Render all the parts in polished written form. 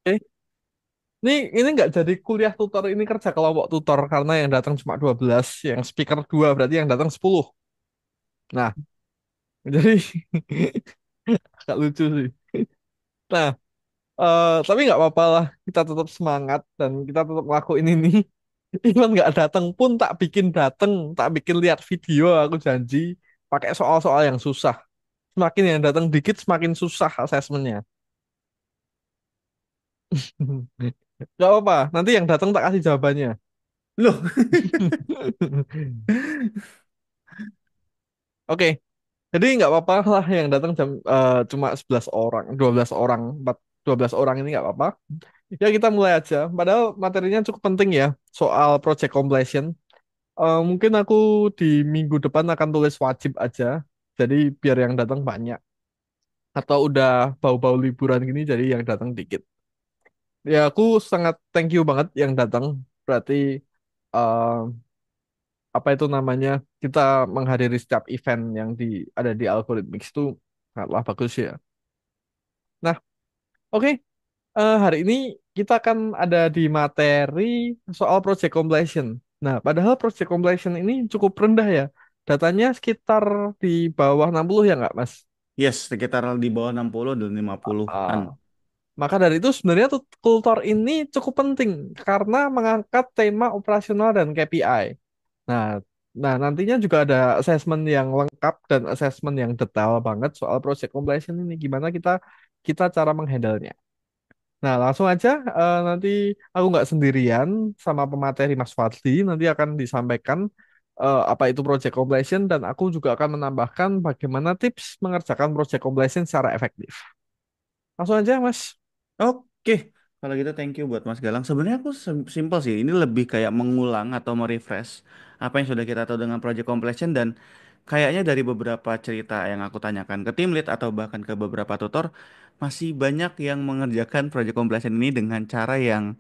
Eh, ini nggak jadi kuliah tutor, ini kerja kelompok tutor karena yang datang cuma 12, yang speaker 2 berarti yang datang 10. Nah, jadi agak lucu sih. Nah, tapi nggak apa-apa lah, kita tetap semangat dan kita tetap ngelakuin ini. Iman nggak datang pun tak bikin datang, tak bikin lihat video, aku janji pakai soal-soal yang susah. Semakin yang datang dikit, semakin susah asesmennya. Nggak apa-apa, nanti yang datang tak kasih jawabannya. Loh, Oke, jadi nggak apa-apa lah yang datang cuma 11 orang, 12 orang, 12 orang ini nggak apa-apa. Ya kita mulai aja. Padahal materinya cukup penting ya, soal project completion. Mungkin aku di minggu depan akan tulis wajib aja. Jadi biar yang datang banyak. Atau udah bau-bau liburan gini, jadi yang datang dikit. Ya aku sangat thank you banget yang datang. Berarti eh, apa itu namanya? Kita menghadiri setiap event yang ada di Algorithmics itu sangatlah bagus ya. Nah, oke. Hari ini kita akan ada di materi soal project completion. Nah, padahal project completion ini cukup rendah ya. Datanya sekitar di bawah 60 ya nggak, Mas? yes, sekitar di bawah 60 dan 50-an. Ah, maka dari itu sebenarnya tutor ini cukup penting karena mengangkat tema operasional dan KPI. Nah, nantinya juga ada assessment yang lengkap dan assessment yang detail banget soal project completion ini. Gimana kita kita cara menghandle-nya. Nah, langsung aja nanti aku nggak sendirian sama pemateri Mas Fadli, nanti akan disampaikan apa itu project completion dan aku juga akan menambahkan bagaimana tips mengerjakan project completion secara efektif. Langsung aja, Mas. Oke, kalau gitu thank you buat Mas Galang. Sebenarnya aku simple sih. Ini lebih kayak mengulang atau merefresh apa yang sudah kita tahu dengan project completion dan kayaknya dari beberapa cerita yang aku tanyakan ke tim lead atau bahkan ke beberapa tutor masih banyak yang mengerjakan project completion ini dengan cara yang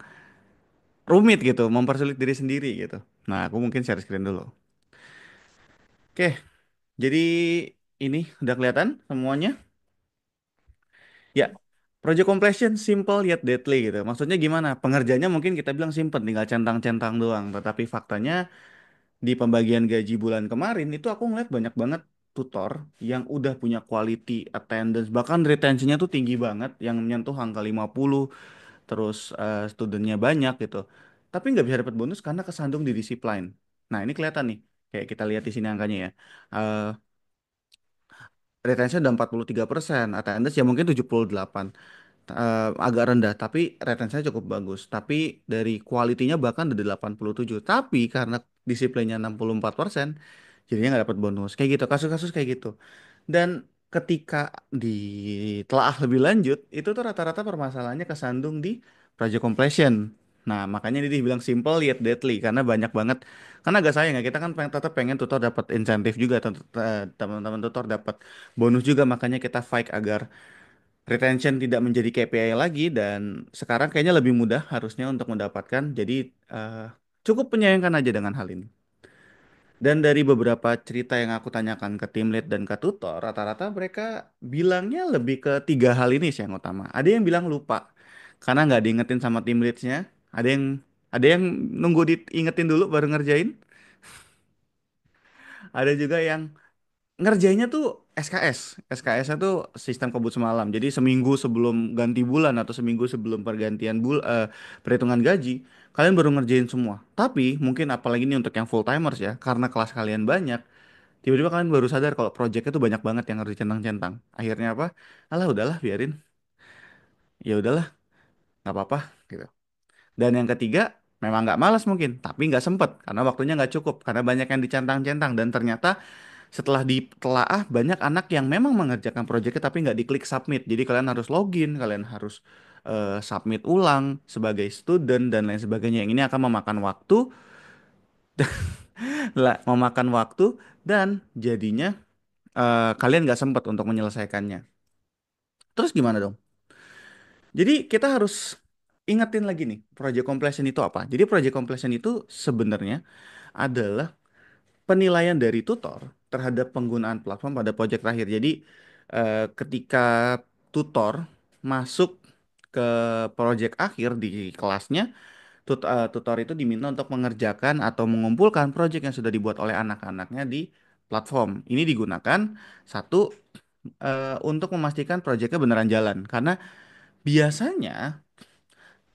rumit gitu, mempersulit diri sendiri gitu. Nah, aku mungkin share screen dulu. Oke, jadi ini udah kelihatan semuanya? Ya, project completion simple yet deadly gitu. Maksudnya gimana? Pengerjanya mungkin kita bilang simple, tinggal centang-centang doang. Tetapi faktanya di pembagian gaji bulan kemarin itu aku ngeliat banyak banget tutor yang udah punya quality attendance, bahkan retentionnya tuh tinggi banget, yang menyentuh angka 50, terus studentnya banyak gitu. Tapi nggak bisa dapat bonus karena kesandung di disiplin. Nah, ini kelihatan nih. Kayak kita lihat di sini angkanya ya. Eh Retention udah 43%, attendance ya mungkin 78, agak rendah tapi retensinya cukup bagus, tapi dari kualitinya bahkan ada 87, tapi karena disiplinnya 64%, jadinya nggak dapat bonus kayak gitu, kasus-kasus kayak gitu. Dan ketika ditelaah lebih lanjut itu tuh rata-rata permasalahannya kesandung di project completion. Nah, makanya ini dibilang simple yet deadly karena banyak banget. Karena agak sayang ya, kita kan tetap pengen tutor dapat insentif juga, teman-teman tutor dapat bonus juga, makanya kita fight agar retention tidak menjadi KPI lagi dan sekarang kayaknya lebih mudah harusnya untuk mendapatkan. Jadi eh, cukup penyayangkan aja dengan hal ini. Dan dari beberapa cerita yang aku tanyakan ke tim lead dan ke tutor, rata-rata mereka bilangnya lebih ke tiga hal ini sih yang utama. Ada yang bilang lupa karena nggak diingetin sama tim leadsnya. Ada yang ada yang nunggu diingetin dulu baru ngerjain. Ada juga yang ngerjainnya tuh SKS. SKS-nya tuh sistem kebut semalam. Jadi seminggu sebelum ganti bulan atau seminggu sebelum perhitungan gaji, kalian baru ngerjain semua. Tapi mungkin apalagi ini untuk yang full timers ya, karena kelas kalian banyak, tiba-tiba kalian baru sadar kalau projectnya tuh banyak banget yang harus dicentang-centang. Akhirnya apa? Alah udahlah biarin. Ya udahlah, nggak apa-apa gitu. Dan yang ketiga, memang nggak malas mungkin, tapi nggak sempet karena waktunya nggak cukup, karena banyak yang dicentang-centang dan ternyata setelah ditelaah banyak anak yang memang mengerjakan proyeknya tapi nggak diklik submit. Jadi kalian harus login, kalian harus submit ulang sebagai student dan lain sebagainya. Yang ini akan memakan waktu, memakan waktu dan jadinya kalian nggak sempat untuk menyelesaikannya. Terus gimana dong? Jadi kita harus ingetin lagi nih, project completion itu apa? Jadi project completion itu sebenarnya adalah penilaian dari tutor terhadap penggunaan platform pada project terakhir. Jadi ketika tutor masuk ke project akhir di kelasnya, tutor itu diminta untuk mengerjakan atau mengumpulkan project yang sudah dibuat oleh anak-anaknya di platform. Ini digunakan satu untuk memastikan projectnya beneran jalan. Karena biasanya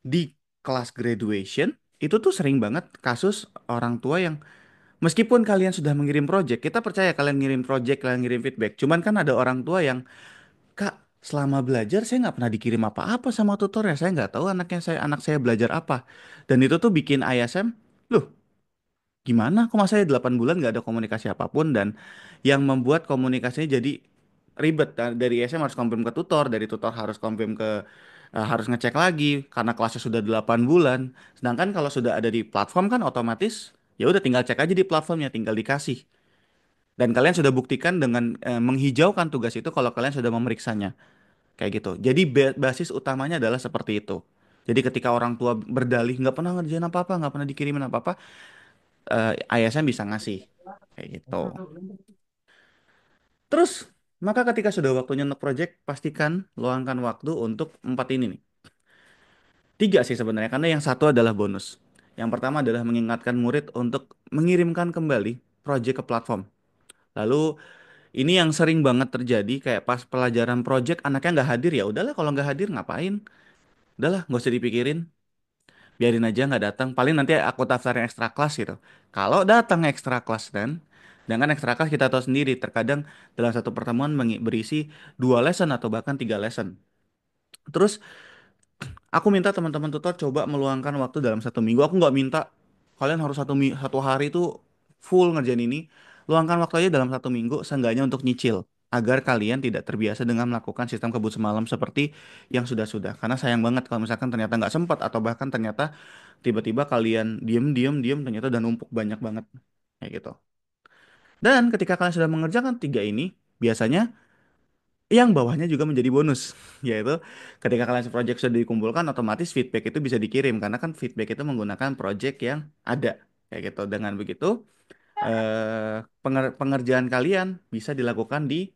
di kelas graduation itu tuh sering banget kasus orang tua yang meskipun kalian sudah mengirim project, kita percaya kalian ngirim project, kalian ngirim feedback. Cuman kan ada orang tua yang, Kak, selama belajar saya nggak pernah dikirim apa-apa sama tutornya. Saya nggak tahu anak saya belajar apa. Dan itu tuh bikin ISM, loh gimana? Kok masa ya 8 bulan nggak ada komunikasi apapun dan yang membuat komunikasinya jadi ribet. Dari ISM harus confirm ke tutor, dari tutor harus confirm ke harus ngecek lagi karena kelasnya sudah 8 bulan. Sedangkan kalau sudah ada di platform kan otomatis ya udah tinggal cek aja di platformnya, tinggal dikasih. Dan kalian sudah buktikan dengan menghijaukan tugas itu kalau kalian sudah memeriksanya. Kayak gitu. Jadi basis utamanya adalah seperti itu. Jadi ketika orang tua berdalih nggak pernah ngerjain apa-apa, nggak pernah dikirimin apa-apa, ASN bisa ngasih. Kayak gitu. Terus, maka ketika sudah waktunya untuk project, pastikan luangkan waktu untuk empat ini nih. Tiga sih sebenarnya, karena yang satu adalah bonus. Yang pertama adalah mengingatkan murid untuk mengirimkan kembali project ke platform. Lalu ini yang sering banget terjadi kayak pas pelajaran project anaknya nggak hadir ya udahlah kalau nggak hadir ngapain? Udahlah nggak usah dipikirin. Biarin aja nggak datang paling nanti aku daftarin ekstra kelas gitu kalau datang ekstra kelas dan kan ekstra kelas kita tahu sendiri terkadang dalam satu pertemuan berisi 2 lesson atau bahkan 3 lesson terus aku minta teman-teman tutor coba meluangkan waktu dalam 1 minggu aku nggak minta kalian harus satu hari itu full ngerjain ini luangkan waktu aja dalam 1 minggu seenggaknya untuk nyicil agar kalian tidak terbiasa dengan melakukan sistem kebut semalam seperti yang sudah-sudah karena sayang banget kalau misalkan ternyata nggak sempat atau bahkan ternyata tiba-tiba kalian diem ternyata udah numpuk banyak banget kayak gitu. Dan ketika kalian sudah mengerjakan tiga ini, biasanya yang bawahnya juga menjadi bonus, yaitu ketika kalian project sudah dikumpulkan, otomatis feedback itu bisa dikirim karena kan feedback itu menggunakan project yang ada kayak gitu. Dengan begitu, pengerjaan kalian bisa dilakukan di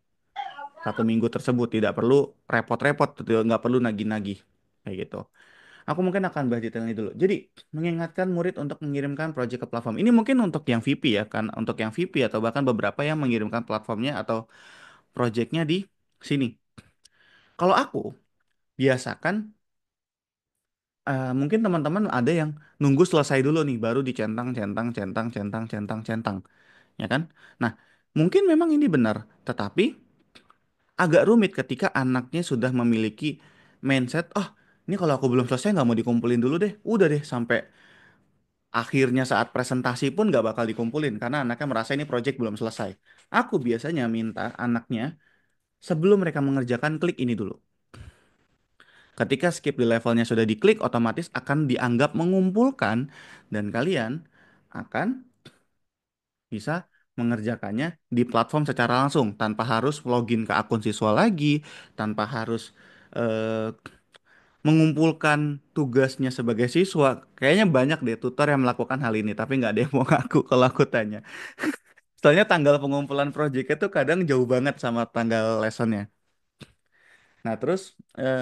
1 minggu tersebut, tidak perlu repot-repot, nggak perlu nagih-nagih kayak gitu. Aku mungkin akan bahas detailnya dulu. Jadi, mengingatkan murid untuk mengirimkan project ke platform. Ini mungkin untuk yang VP ya, kan? Untuk yang VP atau bahkan beberapa yang mengirimkan platformnya atau projectnya di sini. Kalau aku, biasakan mungkin teman-teman ada yang nunggu selesai dulu nih, baru dicentang, centang, centang, centang, centang, centang, ya kan? Nah, mungkin memang ini benar, tetapi agak rumit ketika anaknya sudah memiliki mindset, oh, ini kalau aku belum selesai nggak mau dikumpulin dulu deh, udah deh sampai akhirnya saat presentasi pun nggak bakal dikumpulin karena anaknya merasa ini project belum selesai. Aku biasanya minta anaknya sebelum mereka mengerjakan klik ini dulu. Ketika skip di levelnya sudah diklik, otomatis akan dianggap mengumpulkan dan kalian akan bisa mengerjakannya di platform secara langsung tanpa harus login ke akun siswa lagi, tanpa harus eh, mengumpulkan tugasnya sebagai siswa. Kayaknya banyak deh tutor yang melakukan hal ini, tapi nggak ada yang mau ngaku kalau aku tanya. Soalnya tanggal pengumpulan project itu kadang jauh banget sama tanggal lessonnya. Nah terus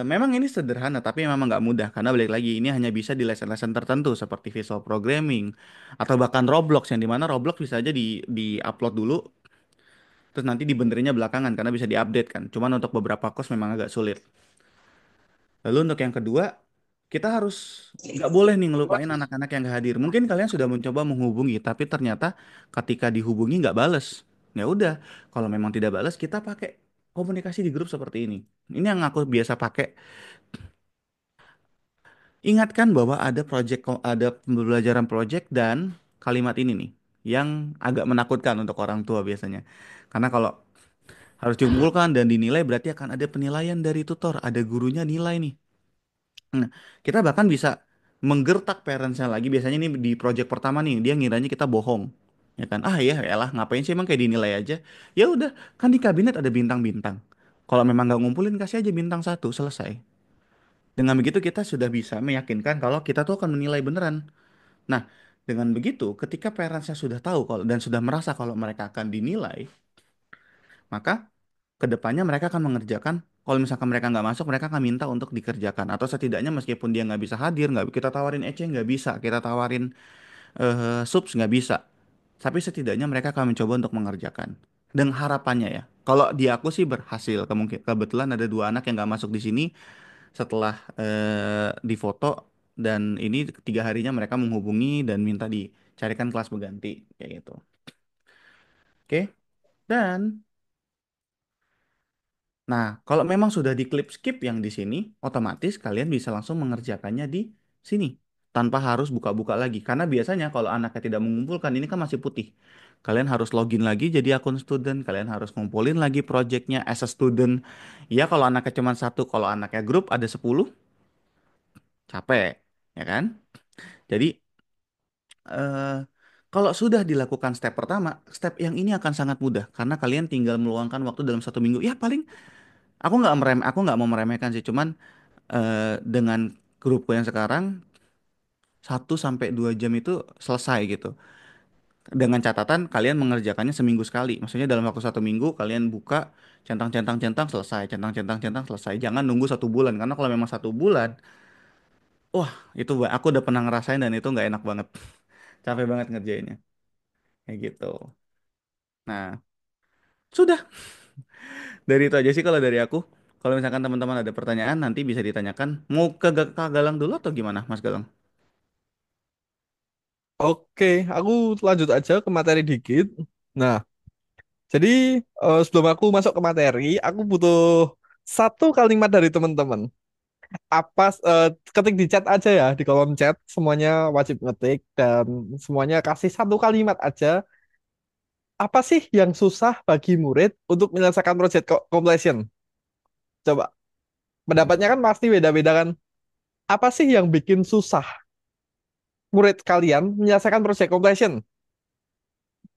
memang ini sederhana tapi memang nggak mudah karena balik lagi ini hanya bisa di lesson-lesson tertentu seperti visual programming atau bahkan Roblox yang dimana Roblox bisa aja di-upload dulu terus nanti dibenerinnya belakangan karena bisa diupdate kan. Cuman untuk beberapa course memang agak sulit. Lalu untuk yang kedua, kita harus nggak boleh nih ngelupain anak-anak yang nggak hadir. Mungkin kalian sudah mencoba menghubungi, tapi ternyata ketika dihubungi nggak bales. Ya udah, kalau memang tidak balas, kita pakai komunikasi di grup seperti ini. Ini yang aku biasa pakai. Ingatkan bahwa ada ada pembelajaran project dan kalimat ini nih, yang agak menakutkan untuk orang tua biasanya. Karena kalau harus dikumpulkan dan dinilai berarti akan ada penilaian dari tutor, ada gurunya nilai nih. Nah, kita bahkan bisa menggertak parentsnya lagi. Biasanya ini di project pertama nih, dia ngiranya kita bohong. Ya kan? Ah ya, elah ngapain sih emang kayak dinilai aja. Ya udah, kan di kabinet ada bintang-bintang. Kalau memang nggak ngumpulin, kasih aja bintang satu, selesai. Dengan begitu kita sudah bisa meyakinkan kalau kita tuh akan menilai beneran. Nah, dengan begitu, ketika parentsnya sudah tahu kalau dan sudah merasa kalau mereka akan dinilai, maka kedepannya mereka akan mengerjakan Kalau misalkan mereka nggak masuk, mereka akan minta untuk dikerjakan. Atau setidaknya meskipun dia nggak bisa hadir, nggak kita tawarin EC nggak bisa, kita tawarin subs nggak bisa. Tapi setidaknya mereka akan mencoba untuk mengerjakan. Dan harapannya ya, kalau di aku sih berhasil. Kebetulan ada dua anak yang nggak masuk di sini setelah difoto dan ini 3 harinya mereka menghubungi dan minta dicarikan kelas berganti kayak gitu. Oke, dan nah, kalau memang sudah diklik skip yang di sini, otomatis kalian bisa langsung mengerjakannya di sini tanpa harus buka-buka lagi. Karena biasanya kalau anaknya tidak mengumpulkan, ini kan masih putih. Kalian harus login lagi jadi akun student, kalian harus ngumpulin lagi projectnya as a student. Ya kalau anaknya cuma satu, kalau anaknya grup ada 10, capek, ya kan? Jadi eh, kalau sudah dilakukan step pertama, step yang ini akan sangat mudah karena kalian tinggal meluangkan waktu dalam 1 minggu. Ya paling aku nggak mau meremehkan sih, cuman dengan grupku yang sekarang 1 sampai 2 jam itu selesai gitu. Dengan catatan kalian mengerjakannya seminggu sekali. Maksudnya dalam waktu 1 minggu kalian buka centang-centang-centang selesai, centang-centang-centang selesai. Jangan nunggu 1 bulan karena kalau memang 1 bulan, wah itu aku udah pernah ngerasain dan itu nggak enak banget. Capek banget ngerjainnya. Kayak gitu. Nah, sudah. Dari itu aja sih kalau dari aku. Kalau misalkan teman-teman ada pertanyaan nanti bisa ditanyakan. Mau ke Galang dulu atau gimana, Mas Galang? Oke, aku lanjut aja ke materi dikit. Nah, jadi sebelum aku masuk ke materi, aku butuh satu kalimat dari teman-teman. Ketik di chat aja ya, di kolom chat semuanya wajib ngetik dan semuanya kasih satu kalimat aja. Apa sih yang susah bagi murid untuk menyelesaikan project completion? Coba, pendapatnya kan pasti beda-beda kan. Apa sih yang bikin susah murid kalian menyelesaikan project completion?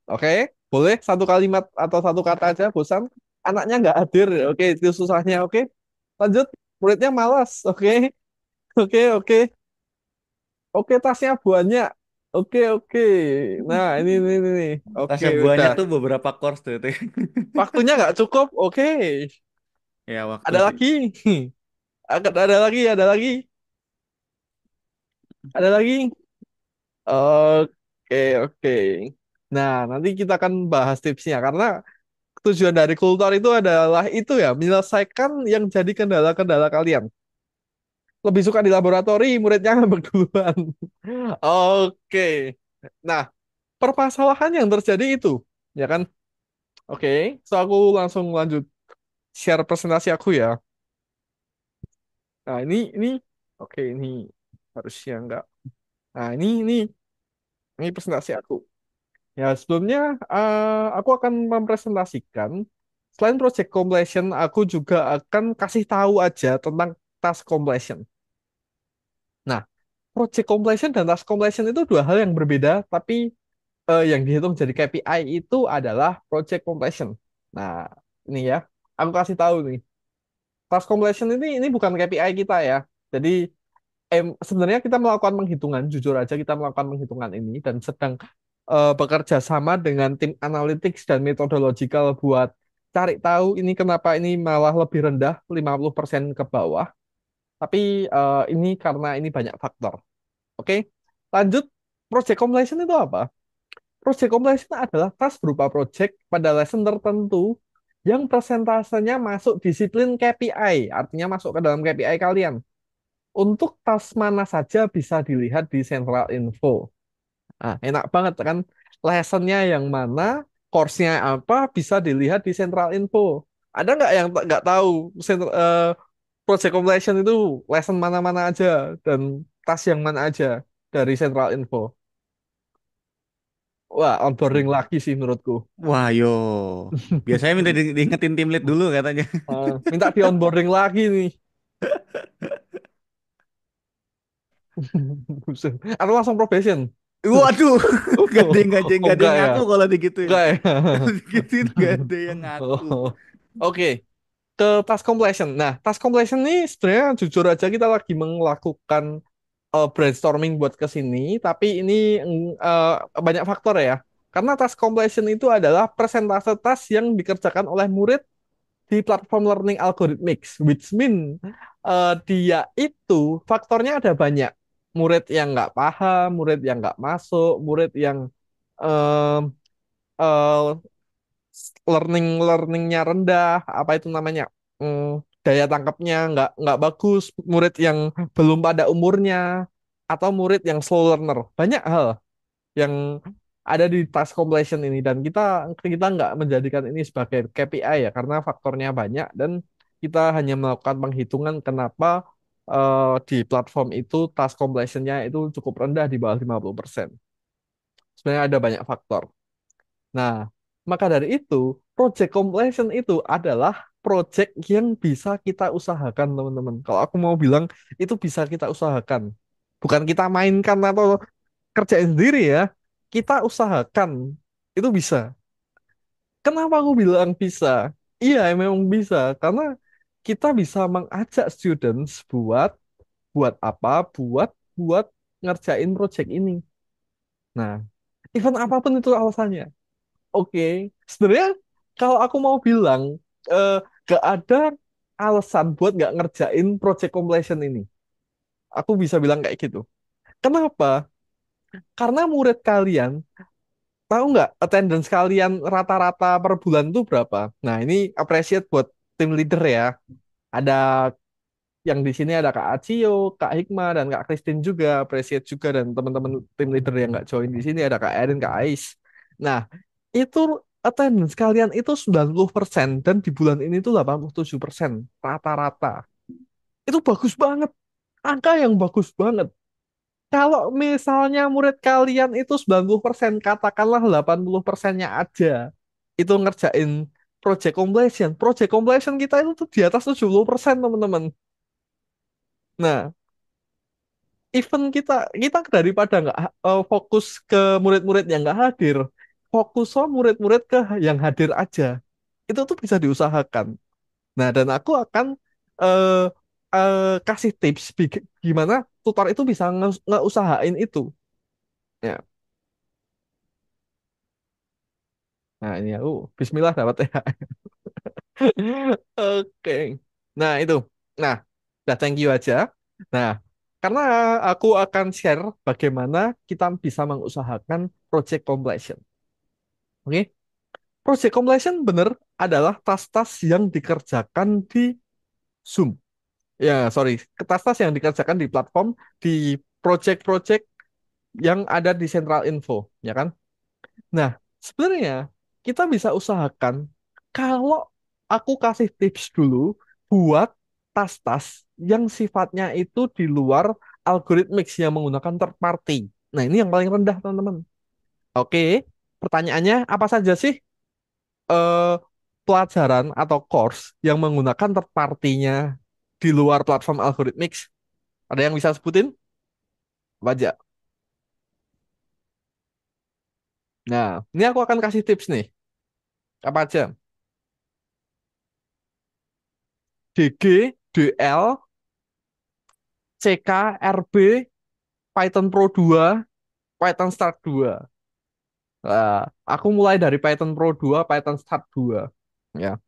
Oke, boleh satu kalimat atau satu kata aja, bosan. Anaknya nggak hadir, oke, itu susahnya, oke. Lanjut, muridnya malas, oke, oke, oke, oke, tasnya banyak, oke. Nah, ini. Oke, Tasnya udah. banyak tuh beberapa course tuh. Itu. Waktunya nggak cukup, oke. Ya waktu Ada sih. lagi, ada lagi, ada lagi. Oke. Nah, nanti kita akan bahas tipsnya karena tujuan dari kultur itu adalah itu ya, menyelesaikan yang jadi kendala-kendala kalian. Lebih suka di laboratori, muridnya ngambek duluan. Oke. Nah, permasalahan yang terjadi itu, ya kan? Oke, so aku langsung lanjut share presentasi aku ya. Nah, oke, ini harusnya enggak. Nah, ini presentasi aku. Ya, sebelumnya aku akan mempresentasikan selain project completion, aku juga akan kasih tahu aja tentang task completion. Nah, project completion dan task completion itu dua hal yang berbeda, tapi yang dihitung jadi KPI itu adalah project completion. Nah, ini ya, aku kasih tahu nih. Task completion ini bukan KPI kita ya. Jadi sebenarnya kita melakukan penghitungan, jujur aja kita melakukan penghitungan ini dan sedang bekerja sama dengan tim analytics dan methodological buat cari tahu ini kenapa ini malah lebih rendah 50% ke bawah. Tapi ini karena ini banyak faktor. Oke, lanjut. Project completion itu apa? Project completion adalah task berupa project pada lesson tertentu yang persentasenya masuk disiplin KPI, artinya masuk ke dalam KPI kalian. Untuk task mana saja bisa dilihat di Central Info. Nah, enak banget kan? Lessonnya yang mana, course-nya apa, bisa dilihat di Central Info. Ada nggak yang nggak tahu project completion itu lesson mana-mana aja dan task yang mana aja dari Central Info? Wah, onboarding lagi sih menurutku. Wah, yo. Biasanya minta diingetin tim lead dulu katanya. Minta di onboarding lagi nih. Buset. Atau langsung probation. Waduh, Oh, nggak ada enggak yang ya? ngaku kalau digituin. Enggak ya? Kalau digituin nggak ada yang ngaku. Oke, ke task completion. Nah, task completion ini sebenarnya jujur aja kita lagi melakukan brainstorming buat ke sini, tapi ini banyak faktor ya. Karena task completion itu adalah persentase task yang dikerjakan oleh murid di platform learning algorithmics, which mean dia itu faktornya ada banyak. Murid yang nggak paham, murid yang nggak masuk, murid yang eh, eh, learningnya rendah, apa itu namanya, daya tangkapnya nggak bagus, murid yang belum pada umurnya, atau murid yang slow learner. Banyak hal yang ada di task completion ini, dan kita kita nggak menjadikan ini sebagai KPI ya, karena faktornya banyak dan kita hanya melakukan penghitungan kenapa di platform itu task completionnya itu cukup rendah di bawah 50%. Sebenarnya ada banyak faktor. Nah, maka dari itu, project completion itu adalah project yang bisa kita usahakan, teman-teman. Kalau aku mau bilang, itu bisa kita usahakan. Bukan kita mainkan atau kerjain sendiri ya. Kita usahakan. Itu bisa. Kenapa aku bilang bisa? Iya, memang bisa. Karena kita bisa mengajak students buat buat apa? Buat ngerjain project ini. Nah, event apapun itu alasannya. Oke, sebenarnya kalau aku mau bilang, eh, gak ada alasan buat gak ngerjain project completion ini. Aku bisa bilang kayak gitu. Kenapa? Karena murid kalian, tahu nggak attendance kalian rata-rata per bulan tuh berapa? Nah, ini appreciate buat tim leader ya. Ada yang di sini ada Kak Acio, Kak Hikma, dan Kak Christine juga, appreciate juga, dan teman-teman tim leader yang nggak join di sini ada Kak Erin, Kak Ais. Nah, itu attendance kalian itu 90% dan di bulan ini tuh 87% rata-rata. Itu bagus banget. Angka yang bagus banget. Kalau misalnya murid kalian itu 90%, katakanlah 80%-nya aja itu ngerjain project completion. Project completion kita itu tuh di atas 70%, teman-teman. Nah, event kita daripada nggak fokus ke murid-murid yang nggak hadir, fokus sama murid-murid ke yang hadir aja. Itu tuh bisa diusahakan. Nah, dan aku akan eh kasih tips gimana tutor itu bisa ngeusahain itu. Ya, nah ini aku Bismillah dapat ya. Oke. Nah, itu. Nah, udah thank you aja. Nah, karena aku akan share bagaimana kita bisa mengusahakan project completion. Oke. Project completion bener adalah tas-tas yang dikerjakan di Zoom. Ya, sorry, tas-tas yang dikerjakan di platform, di project-project yang ada di Central Info, ya kan? Nah, sebenarnya kita bisa usahakan kalau aku kasih tips dulu buat tas-tas yang sifatnya itu di luar algoritmik yang menggunakan third party. Nah, ini yang paling rendah, teman-teman. Oke, pertanyaannya apa saja sih eh, pelajaran atau course yang menggunakan third party-nya di luar platform algoritmik? Ada yang bisa sebutin? Apa aja? Nah, ini aku akan kasih tips nih. Apa aja? DG, DL, CK, RB, Python Pro 2, Python Start 2. Nah, aku mulai dari Python Pro 2, Python Start 2. Ya,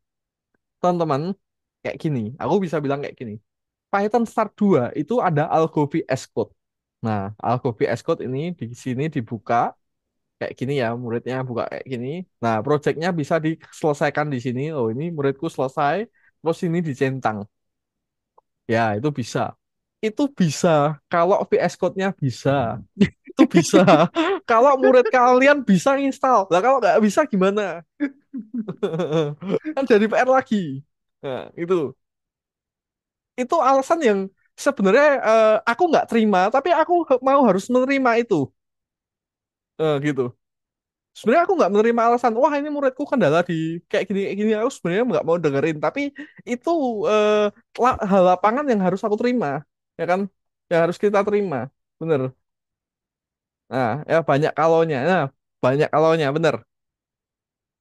teman-teman, kayak gini. Aku bisa bilang kayak gini. Python Start 2 itu ada Algo VS Code. Nah, Algo VS Code ini di sini dibuka kayak gini ya, muridnya buka kayak gini. Nah, projectnya bisa diselesaikan di sini. Oh, ini muridku selesai, terus ini dicentang. Ya, itu bisa. Itu bisa. Kalau VS Code-nya bisa. Itu bisa. Kalau murid kalian bisa install. Lah kalau nggak bisa gimana? Kan jadi PR lagi. Nah, itu alasan yang sebenarnya aku nggak terima, tapi aku mau harus menerima itu. Gitu. Sebenarnya aku nggak menerima alasan, wah ini muridku kendala di kayak gini. Aku sebenarnya nggak mau dengerin, tapi itu eh, hal lapangan yang harus aku terima, ya kan? Yang harus kita terima, bener. Nah, ya banyak kalonya. Nah, banyak kalonya, bener.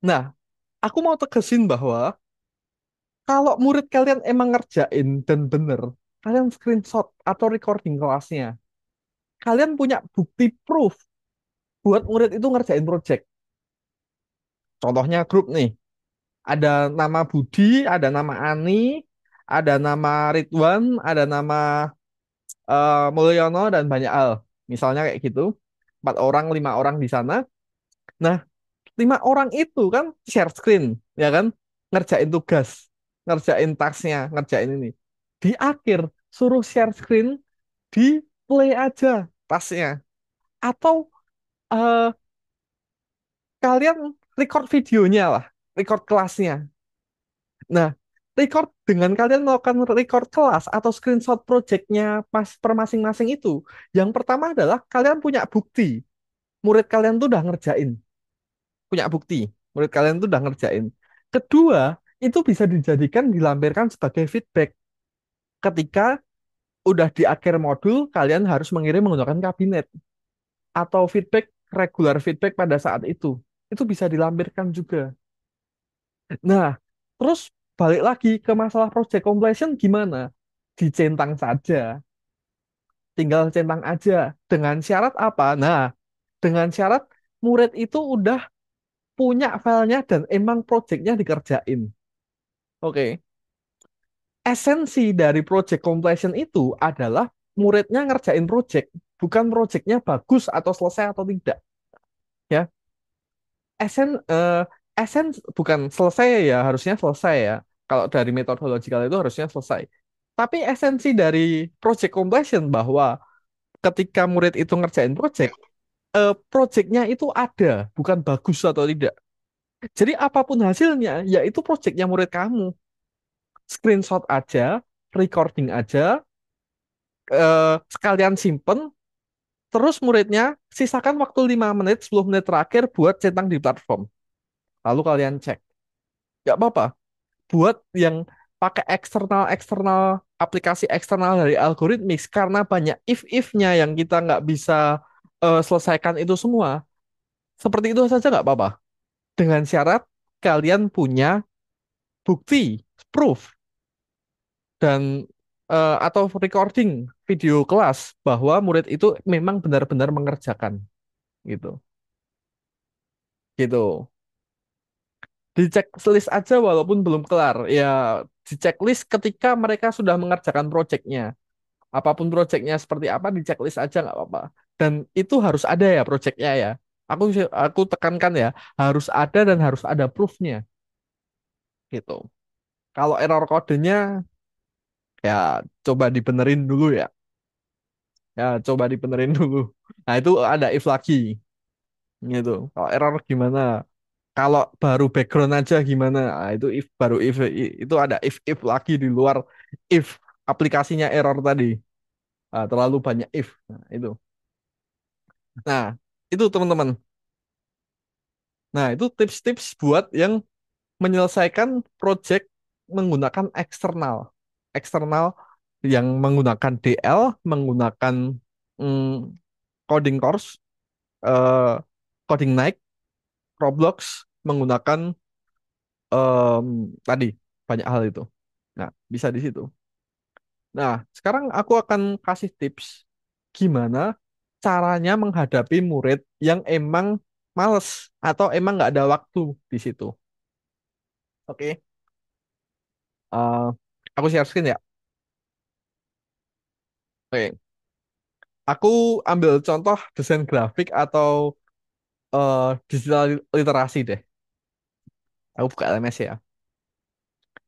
Nah, aku mau tegesin bahwa kalau murid kalian emang ngerjain dan bener, kalian screenshot atau recording kelasnya. Kalian punya bukti proof buat murid itu ngerjain project. Contohnya grup nih. Ada nama Budi, ada nama Ani, ada nama Ridwan, ada nama Mulyono dan banyak hal. Misalnya kayak gitu. 4 orang, 5 orang di sana. Nah, 5 orang itu kan share screen, ya kan? Ngerjain tugas, ngerjain tasnya, ngerjain ini. Di akhir suruh share screen, di play aja tasnya. Atau eh, kalian record videonya lah, record kelasnya. Nah, record dengan kalian melakukan record kelas atau screenshot projectnya pas per masing-masing itu. Yang pertama adalah kalian punya bukti, murid kalian tuh udah ngerjain, punya bukti, murid kalian tuh udah ngerjain. Kedua, itu bisa dijadikan dilampirkan sebagai feedback ketika udah di akhir modul kalian harus mengirim menggunakan kabinet atau feedback regular feedback pada saat itu. Itu bisa dilampirkan juga. Nah, terus balik lagi ke masalah project completion gimana? Dicentang saja, tinggal centang aja. Dengan syarat apa? Nah, dengan syarat murid itu udah punya filenya dan emang projectnya dikerjain. Oke. Esensi dari project completion itu adalah muridnya ngerjain project, bukan projectnya bagus atau selesai atau tidak. Ya, esen esen bukan selesai ya, harusnya selesai ya. Kalau dari metodologikal itu harusnya selesai. Tapi esensi dari project completion bahwa ketika murid itu ngerjain project, projectnya itu ada, bukan bagus atau tidak. Jadi apapun hasilnya, yaitu projectnya murid kamu. Screenshot aja, recording aja, sekalian simpen, terus muridnya sisakan waktu 5 menit, 10 menit terakhir buat centang di platform. Lalu kalian cek. Gak apa-apa. Buat yang pakai eksternal aplikasi eksternal dari algoritmik karena banyak if-if-nya yang kita nggak bisa selesaikan itu semua. Seperti itu saja nggak apa-apa. Dengan syarat kalian punya bukti, proof, dan atau recording video kelas bahwa murid itu memang benar-benar mengerjakan gitu. Gitu. Di checklist aja walaupun belum kelar. Ya, di checklist ketika mereka sudah mengerjakan proyeknya. Apapun proyeknya seperti apa, di checklist aja nggak apa-apa. Dan itu harus ada ya proyeknya ya. Aku tekankan ya, harus ada dan harus ada proofnya gitu. Kalau error kodenya ya coba dibenerin dulu ya. Ya coba dibenerin dulu. Nah, itu ada if lagi gitu. Kalau error gimana? Kalau baru background aja gimana? Nah, itu if baru if itu ada if lagi di luar if aplikasinya error tadi. Ah, terlalu banyak if. Nah, itu. Nah, itu teman-teman. Nah, itu tips-tips buat yang menyelesaikan project menggunakan eksternal. Eksternal yang menggunakan DL, menggunakan mm, coding course, eh, coding night, Roblox, menggunakan em, tadi banyak hal itu. Nah, bisa di situ. Nah, sekarang aku akan kasih tips gimana caranya menghadapi murid yang emang males atau emang nggak ada waktu di situ. Oke, Eh, aku share screen ya. Oke, aku ambil contoh desain grafik atau digital literasi deh. Aku buka LMS ya.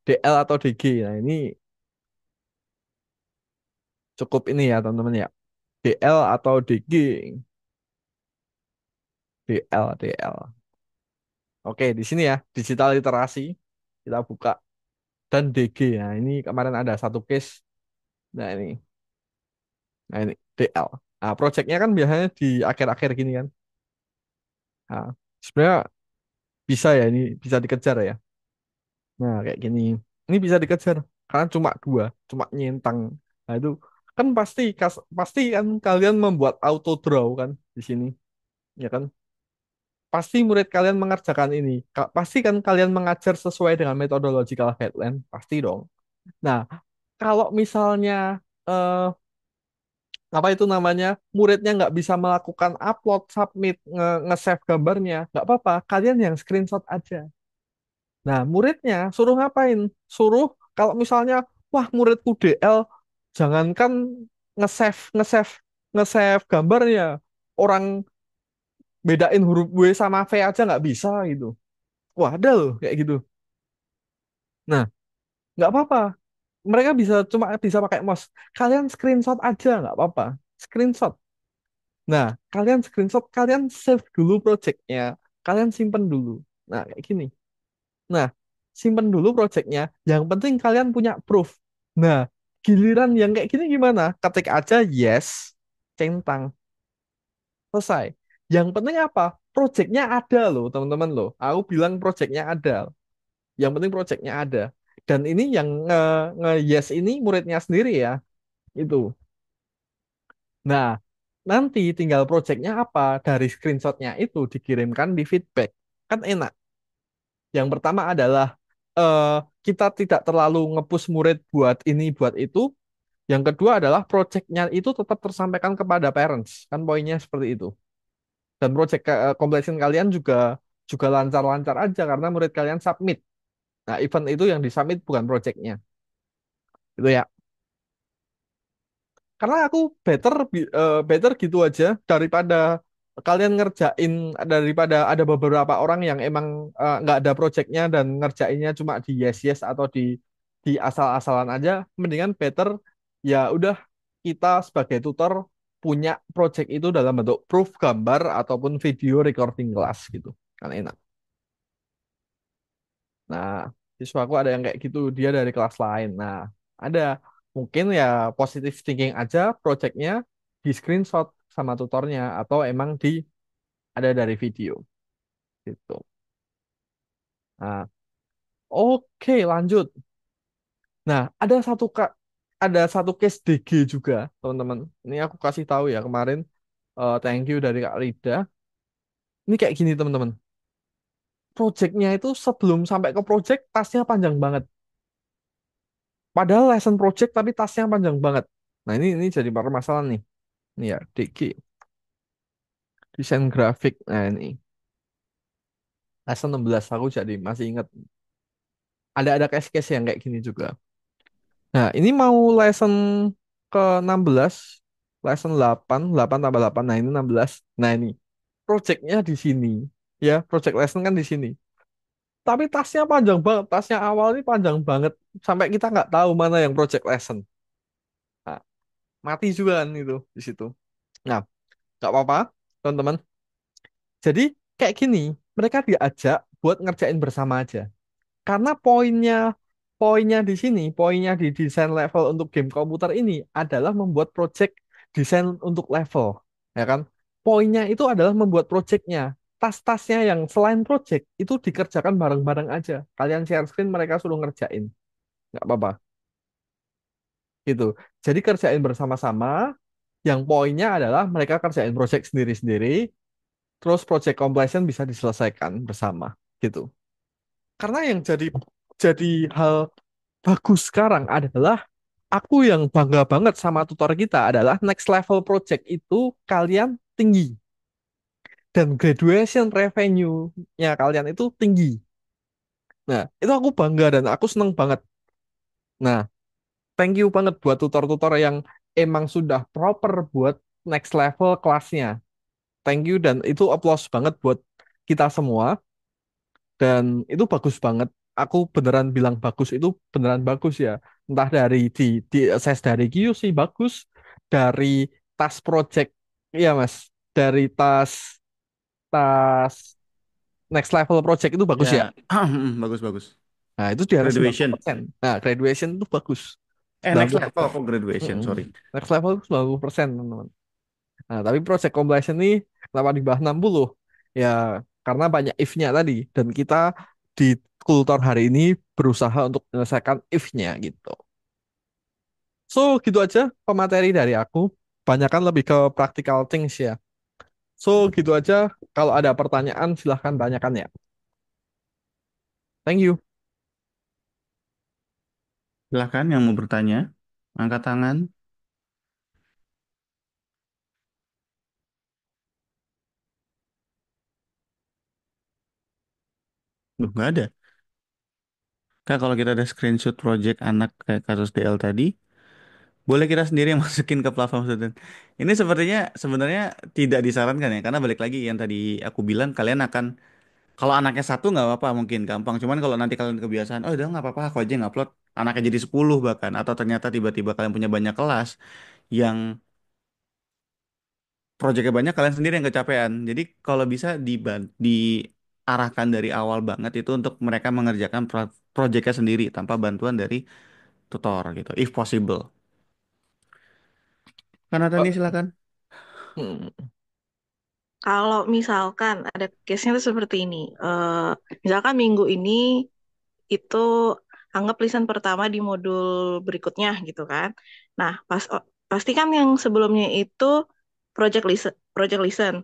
DL atau DG. Nah, ini cukup ini ya, teman-teman ya. DL atau DG. DL, DL. Oke, di sini ya, digital literasi. Kita buka. Dan DG. Nah, ini kemarin ada satu case. Nah, ini. Nah, ini DL. Nah, projectnya kan biasanya di akhir-akhir gini kan. Nah, sebenarnya bisa ya, ini bisa dikejar ya. Nah, kayak gini. Ini bisa dikejar. Karena cuma dua. Cuma nyentang. Nah, itu kan pasti kan kalian membuat auto draw kan di sini. Ya kan? Pasti murid kalian mengerjakan ini. Pasti kan kalian mengajar sesuai dengan methodological guideline. Pasti dong. Nah, kalau misalnya eh, apa itu namanya muridnya nggak bisa melakukan upload, submit, nge-save gambarnya, nggak apa-apa. Kalian yang screenshot aja. Nah, muridnya suruh ngapain? Suruh kalau misalnya, wah muridku DL, jangankan nge-save, nge-save, nge-save gambarnya. Orang bedain huruf W sama V aja nggak bisa gitu. Wah, ada loh kayak gitu. Nah, nggak apa-apa. Mereka bisa cuma bisa pakai mouse. Kalian screenshot aja nggak apa-apa. Screenshot. Nah, kalian screenshot, kalian save dulu projectnya. Kalian simpen dulu. Nah, kayak gini. Nah, simpen dulu projectnya. Yang penting kalian punya proof. Nah, giliran yang kayak gini gimana? Ketik aja yes, centang, selesai. Yang penting apa? Projectnya ada loh, teman-teman loh. Aku bilang projectnya ada. Yang penting projectnya ada. Dan ini yang yes ini muridnya sendiri ya. Itu. Nah, nanti tinggal projectnya apa? Dari screenshotnya itu dikirimkan di feedback. Kan enak. Yang pertama adalah eh, kita tidak terlalu nge-push murid buat ini, buat itu. Yang kedua adalah projectnya itu tetap tersampaikan kepada parents. Kan poinnya seperti itu. Dan project completion kalian juga juga lancar-lancar aja karena murid kalian submit. Nah, event itu yang disubmit bukan projectnya. Itu ya. Karena aku better gitu aja daripada kalian ngerjain, daripada ada beberapa orang yang emang nggak ada projectnya dan ngerjainnya cuma di yes yes atau di asal-asalan aja. Mendingan better ya udah kita sebagai tutor punya project itu dalam bentuk proof gambar ataupun video recording kelas gitu kan enak. Nah, siswaku ada yang kayak gitu, dia dari kelas lain. Nah, ada mungkin ya positive thinking aja projectnya di screenshot sama tutornya atau emang ada dari video gitu. Nah, oke lanjut. Nah, ada satu case DG juga, teman-teman. Ini aku kasih tahu ya kemarin. Thank you dari Kak Rida. Ini kayak gini, teman-teman. Projectnya itu sebelum sampai ke project tasnya panjang banget. Padahal lesson project tapi tasnya panjang banget. Nah, ini jadi permasalahan nih. Ini ya, DG, desain grafik. Nah, ini lesson 16 aku jadi masih ingat. Ada case-case yang kayak gini juga. Nah, ini mau lesson ke 16, lesson 8, 8 tambah 8. Nah, ini 16. Nah, ini projectnya di sini. Ya, project lesson kan di sini. Tapi tasnya panjang banget. Tasnya awal ini panjang banget. Sampai kita nggak tahu mana yang project lesson. Nah, mati juga kan itu di situ. Nah, nggak apa-apa, teman-teman. Jadi kayak gini, mereka diajak buat ngerjain bersama aja. Karena poinnya di sini, poinnya di desain level untuk game komputer ini adalah membuat project desain untuk level, ya kan? Poinnya itu adalah membuat projectnya. Tas-tasnya yang selain project itu dikerjakan bareng-bareng aja. Kalian share screen, mereka suruh ngerjain, nggak apa-apa, gitu. Jadi kerjain bersama-sama. Yang poinnya adalah mereka kerjain project sendiri-sendiri, terus project completion bisa diselesaikan bersama, gitu. Karena yang jadi hal bagus sekarang adalah aku yang bangga banget sama tutor kita adalah next level project itu kalian tinggi dan graduation revenue-nya kalian itu tinggi. Nah, itu aku bangga dan aku seneng banget. Nah, thank you banget buat tutor-tutor yang emang sudah proper buat next level kelasnya. Thank you dan itu applause banget buat kita semua. Dan itu bagus banget. Aku beneran bilang bagus itu beneran bagus ya. Entah di assess dari QC bagus, dari tas project, iya mas, dari tas next level project itu bagus ya. Ya, bagus bagus. Nah itu di atas Graduation. 90%. Nah graduation itu bagus, Next 90%. level kok graduation, Mm-mm. sorry. Next level itu 90% teman-teman. Nah tapi project completion ini kenapa di bawah 60? Ya karena banyak if-nya tadi dan kita di kultur hari ini berusaha untuk menyelesaikan if-nya gitu. So gitu aja pemateri dari aku. Banyakan lebih ke practical things ya. So gitu aja. Kalau ada pertanyaan silahkan tanyakan ya. Thank you. Silahkan yang mau bertanya, angkat tangan. Loh, nggak ada. Kak, kalau kita ada screenshot project anak kayak kasus DL tadi, boleh kita sendiri yang masukin ke platform student. Ini sepertinya sebenarnya tidak disarankan ya, karena balik lagi yang tadi aku bilang, kalian akan, kalau anaknya satu nggak apa-apa mungkin gampang. Cuman kalau nanti kalian kebiasaan, oh udah nggak apa-apa, aku aja ngupload, anaknya jadi 10 bahkan, atau ternyata tiba-tiba kalian punya banyak kelas yang proyeknya banyak, kalian sendiri yang kecapean. Jadi kalau bisa diarahkan dari awal banget itu untuk mereka mengerjakan proyeknya sendiri tanpa bantuan dari tutor gitu, if possible. Karena Eh, tadi silakan. hmm. Kalau misalkan ada case-nya tuh seperti ini, misalkan minggu ini itu anggap lisan pertama di modul berikutnya gitu kan. Nah, pasti kan yang sebelumnya itu project listen.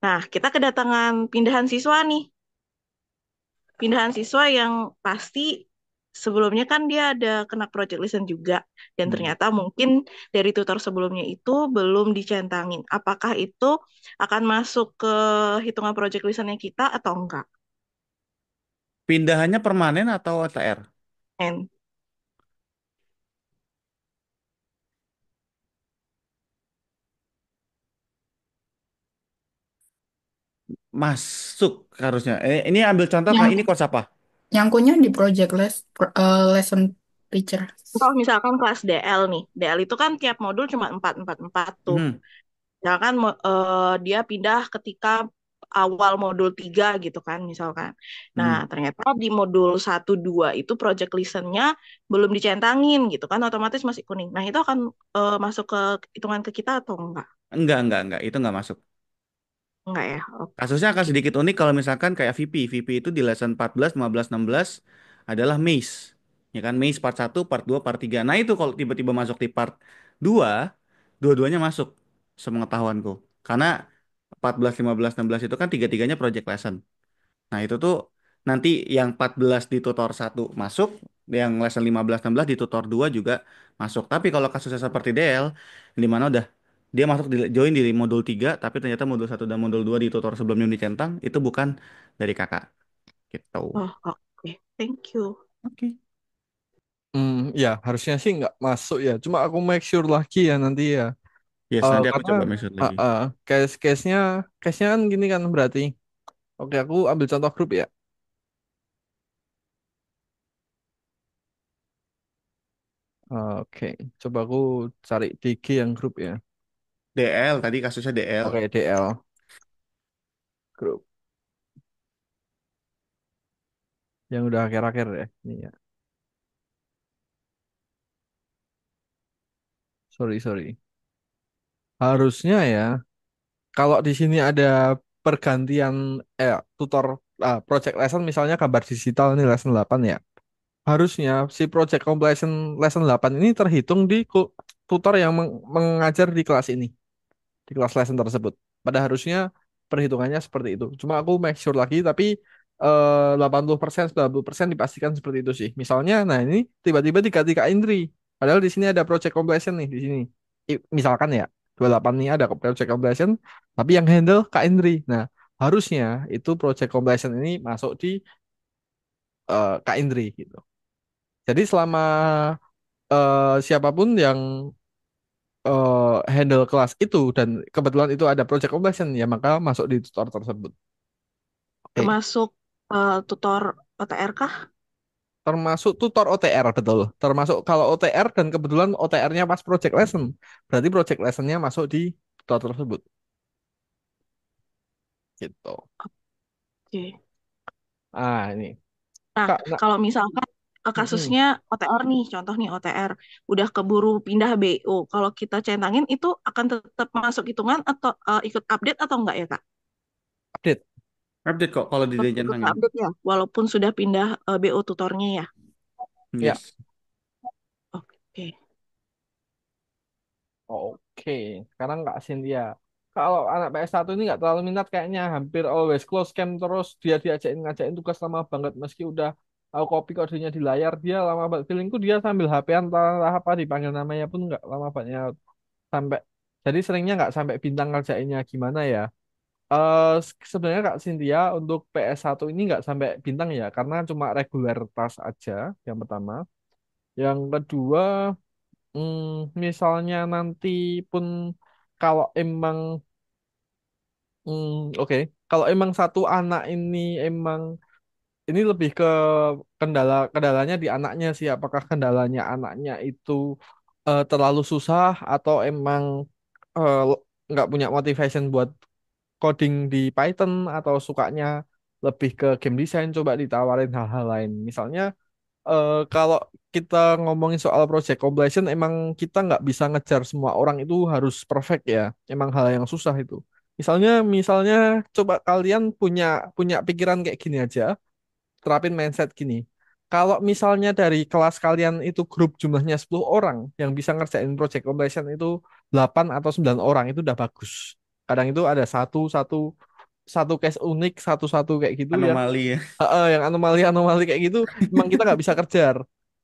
Nah, kita kedatangan pindahan siswa nih. Pindahan siswa yang pasti sebelumnya kan dia ada kena project listen juga. Dan Hmm. ternyata mungkin dari tutor sebelumnya itu belum dicentangin. Apakah itu akan masuk ke hitungan project listennya kita atau enggak? Pindahannya permanen atau OTR? And Masuk harusnya. Ini ambil contoh Kak, Yang ini course apa? yang kunyah di project lesson teacher. kalau misalkan kelas DL nih, DL itu kan tiap modul cuma 4 4 4 tuh. Hmm. Misalkan dia pindah ketika awal modul 3 gitu kan misalkan. Nah, Hmm. ternyata di modul 1 2 itu project listennya belum dicentangin gitu kan, otomatis masih kuning. Nah, itu akan masuk ke hitungan ke kita atau enggak? Enggak. Itu enggak masuk. Enggak ya? Kasusnya akan Oke. sedikit unik kalau misalkan kayak VP. VP itu di lesson 14, 15, 16 adalah MACE. Ya kan, MACE part satu, part 2, part 3. Nah itu kalau tiba-tiba masuk di part 2, dua-duanya masuk sepengetahuanku. Karena 14, 15, 16 itu kan tiga-tiganya project lesson. Nah, itu tuh nanti yang 14 di tutor satu masuk, yang lesson 15 16 di tutor 2 juga masuk. Tapi kalau kasusnya seperti DL, di mana udah dia masuk join di modul 3 tapi ternyata modul satu dan modul 2 di tutor sebelumnya dicentang, itu bukan dari kakak. Gitu. Oh, oke. Thank you. Oke. Ya harusnya sih nggak masuk ya. Cuma aku make sure lagi ya nanti ya. Yes, nanti aku Karena coba message lagi. case-nya kan gini kan berarti. Oke, aku ambil contoh grup ya. Oke, coba aku cari DG yang grup ya. DL, tadi kasusnya DL. Oke, DL grup yang udah akhir-akhir ya. Ini ya. Sorry. Harusnya ya, kalau di sini ada pergantian tutor project lesson misalnya gambar digital ini lesson 8 ya. Harusnya si project completion lesson 8 ini terhitung di tutor yang mengajar di kelas ini, di kelas lesson tersebut. Pada harusnya perhitungannya seperti itu. Cuma aku make sure lagi, tapi 80%, 90% dipastikan seperti itu sih. Misalnya, nah ini tiba-tiba diganti Kak Indri. Padahal di sini ada project completion nih, di sini. Misalkan ya, 28 nih ada project completion, tapi yang handle Kak Indri. Nah, harusnya itu project completion ini masuk di Kak Indri gitu. Jadi selama siapapun yang handle kelas itu dan kebetulan itu ada project completion ya maka masuk di tutor tersebut. Oke, Termasuk tutor OTR kah? termasuk tutor OTR betul. Termasuk kalau OTR dan kebetulan OTR-nya pas project lesson, berarti project lessonnya masuk di tutor tersebut. Gitu. Oke. Ini Nah, Kak, kalau misalkan mm-mm. kasusnya OTR nih, contoh nih OTR, udah keburu pindah BO, kalau kita centangin itu akan tetap masuk hitungan atau ikut update atau enggak ya, Kak? Update. Update kok kalau di Tetap ikut centangin. update ya, walaupun sudah pindah BO tutornya ya. Ya, Yes. Oke. oke. Sekarang Kak Cynthia. Kalau anak PS1 ini nggak terlalu minat kayaknya hampir always close cam terus dia diajakin ngajakin tugas lama banget meski udah aku copy kodenya di layar dia lama banget feelingku dia sambil HP-an entah apa dipanggil namanya pun nggak lama banget sampai jadi seringnya nggak sampai bintang ngerjainnya gimana ya Sebenarnya Kak Cynthia untuk PS1 ini nggak sampai bintang ya, karena cuma regular task aja yang pertama. Yang kedua, misalnya nanti pun kalau emang oke, kalau emang satu anak ini emang ini lebih ke kendalanya di anaknya sih. Apakah kendalanya anaknya itu terlalu susah atau emang eh, nggak punya motivation buat coding di Python atau sukanya lebih ke game design, coba ditawarin hal-hal lain. Misalnya kalau kita ngomongin soal project completion, emang kita nggak bisa ngejar semua orang itu harus perfect ya. Emang hal yang susah itu. Misalnya, coba kalian punya punya pikiran kayak gini aja, terapin mindset gini. Kalau misalnya dari kelas kalian itu grup jumlahnya 10 orang, yang bisa ngerjain project completion itu 8 atau 9 orang, itu udah bagus. Kadang itu ada satu satu satu case unik, satu-satu kayak gitu yang Anomali ya. yang anomali-anomali kayak gitu, memang kita nggak bisa kejar.